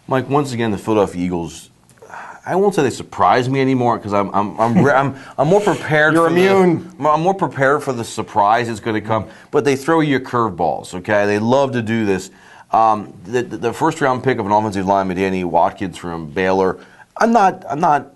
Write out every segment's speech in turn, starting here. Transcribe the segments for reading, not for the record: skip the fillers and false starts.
Mike, once again, the Philadelphia Eagles, I won't say they surprise me anymore because I'm more prepared. You're immune. I'm more prepared for the surprise that's going to come. But they throw you curveballs. Okay, they love to do this. The first round pick of an offensive lineman, Danny Watkins from Baylor. I'm not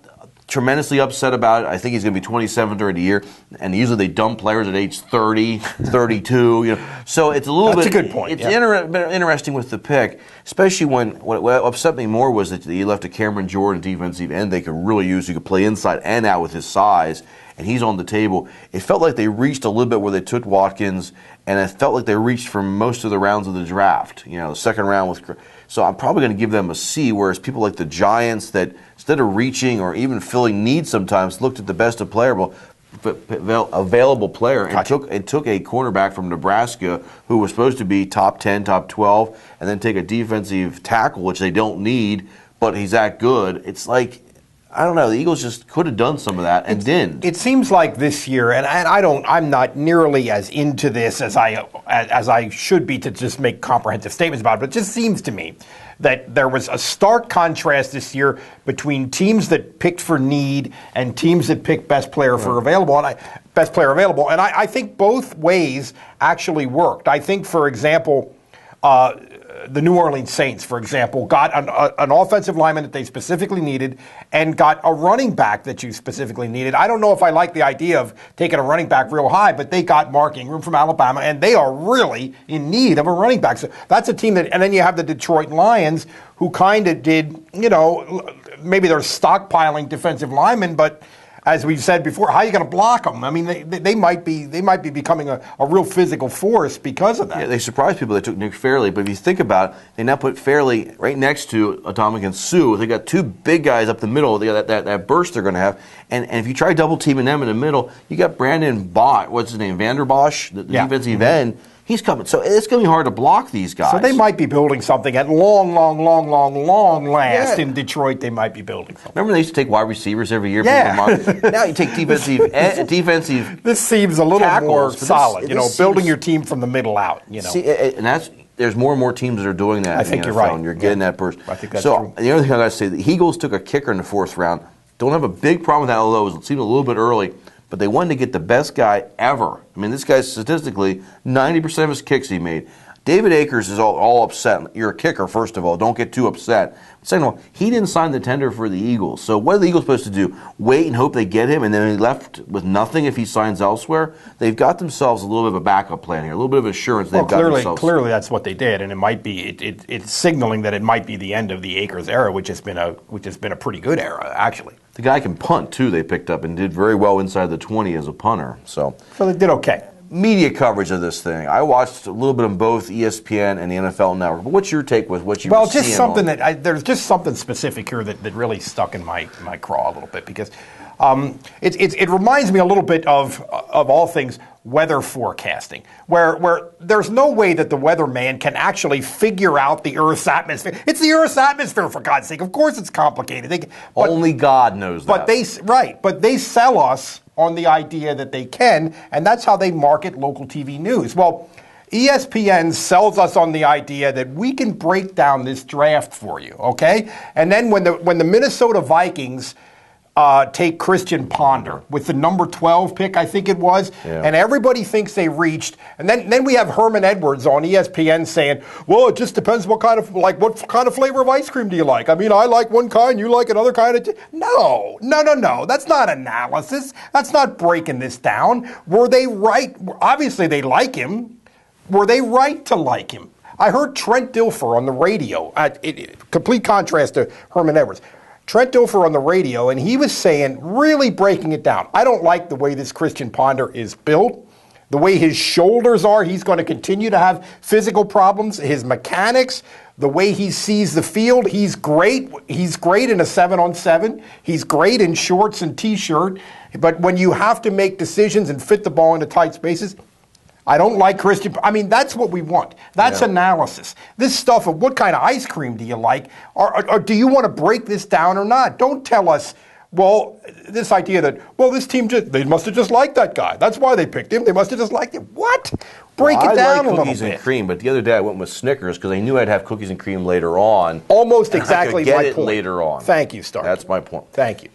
tremendously upset about it. I think he's going to be 27 during the year, and usually they dump players at age 30, 32. So it's a little That's bit. That's a good point. It's interesting with the pick, especially when what upset me more was that he left a Cameron Jordan defensive end they could really use. He could play inside and out with his size, and he's on the table. It felt like they reached a little bit where they took Watkins, and it felt like they reached for most of the rounds of the draft. The second round with. So I'm probably going to give them a C, whereas people like the Giants that instead of reaching or even filling needs sometimes looked at the best available player and took a cornerback from Nebraska who was supposed to be top 10, top 12, and then take a defensive tackle, which they don't need, but he's that good. It's like, I don't know, the Eagles just could have done some of that and didn't. It seems like this year, and I'm not nearly as into this as I should be to just make comprehensive statements about it, but it just seems to me that there was a stark contrast this year between teams that picked for need and teams that picked best player available. And I think both ways actually worked. I think, for example, the New Orleans Saints, for example, got an offensive lineman that they specifically needed and got a running back that you specifically needed. I don't know if I like the idea of taking a running back real high, but they got Mark Ingram from Alabama, and they are really in need of a running back. So that's a team that, and then you have the Detroit Lions, who kind of did, maybe they're stockpiling defensive linemen, but as we've said before, how are you going to block them? I mean, they might be becoming a real physical force because of that. Yeah, they surprised people. They took Nick Fairley, but if you think about it, they now put Fairley right next to Ndamukong Suh. They got two big guys up the middle. They got that burst they're going to have, and if you try double teaming them in the middle, you got Brandon Bott, what's his name, Vanderbosch, the defensive end. He's coming. So it's going to be hard to block these guys. So they might be building something at long last in Detroit. They might be building something. Remember they used to take wide receivers every year? Yeah. Now you take defensive. This seems a little tackles, more solid. Building your team from the middle out. See, and there's more and more teams that are doing that. I think you're right. And you're getting that burst. I think that's true. The other thing I got to say, the Eagles took a kicker in the fourth round. Don't have a big problem with that, although it seemed a little bit early. But they wanted to get the best guy ever. I mean, this guy statistically, 90% of his kicks he made. David Akers is all upset. You're a kicker, first of all. Don't get too upset. Second of all, he didn't sign the tender for the Eagles. So what are the Eagles supposed to do? Wait and hope they get him, and then he left with nothing if he signs elsewhere? They've got themselves a little bit of a backup plan here, a little bit of assurance they've got themselves. Clearly that's what they did, and it might be it's signaling that it might be the end of the Akers era, which has been a pretty good era, actually. The guy can punt, too, they picked up, and did very well inside the 20 as a punter. So they did okay. Media coverage of this thing. I watched a little bit of both ESPN and the NFL Network. But what's your take with what you were seeing? Just something there's just something specific here that really stuck in my craw a little bit, because it reminds me a little bit of all things weather forecasting, where there's no way that the weatherman can actually figure out the Earth's atmosphere. It's the Earth's atmosphere, for God's sake. Of course it's complicated. Only God knows that. But they sell us on the idea that they can, and that's how they market local TV news. Well, ESPN sells us on the idea that we can break down this draft for you, okay? And then when the Minnesota Vikings take Christian Ponder with the number 12 pick, I think it was, and everybody thinks they reached. And then we have Herman Edwards on ESPN saying, well, it just depends what kind of flavor of ice cream do you like? I mean, I like one kind, you like another kind. No. That's not analysis. That's not breaking this down. Were they right? Obviously, they like him. Were they right to like him? I heard Trent Dilfer on the radio, complete contrast to Herman Edwards. Trent Dilfer on the radio, and he was saying, really breaking it down, I don't like the way this Christian Ponder is built, the way his shoulders are. He's going to continue to have physical problems. His mechanics, the way he sees the field, he's great. He's great in a 7-on-7. He's great in shorts and T-shirt. But when you have to make decisions and fit the ball into tight spaces, I don't like Christian. I mean, that's what we want. That's analysis. This stuff of what kind of ice cream do you like, or do you want to break this down or not? Don't tell us Well, this idea that, well, this team they must have just liked that guy. That's why they picked him. They must have just liked him. What? Break it down I a like little cookies and bit. cream, but the other day I went with Snickers because I knew I'd have cookies and cream later on. Almost and exactly I could get my it point. later on. Thank you, Stark. That's my point. Thank you.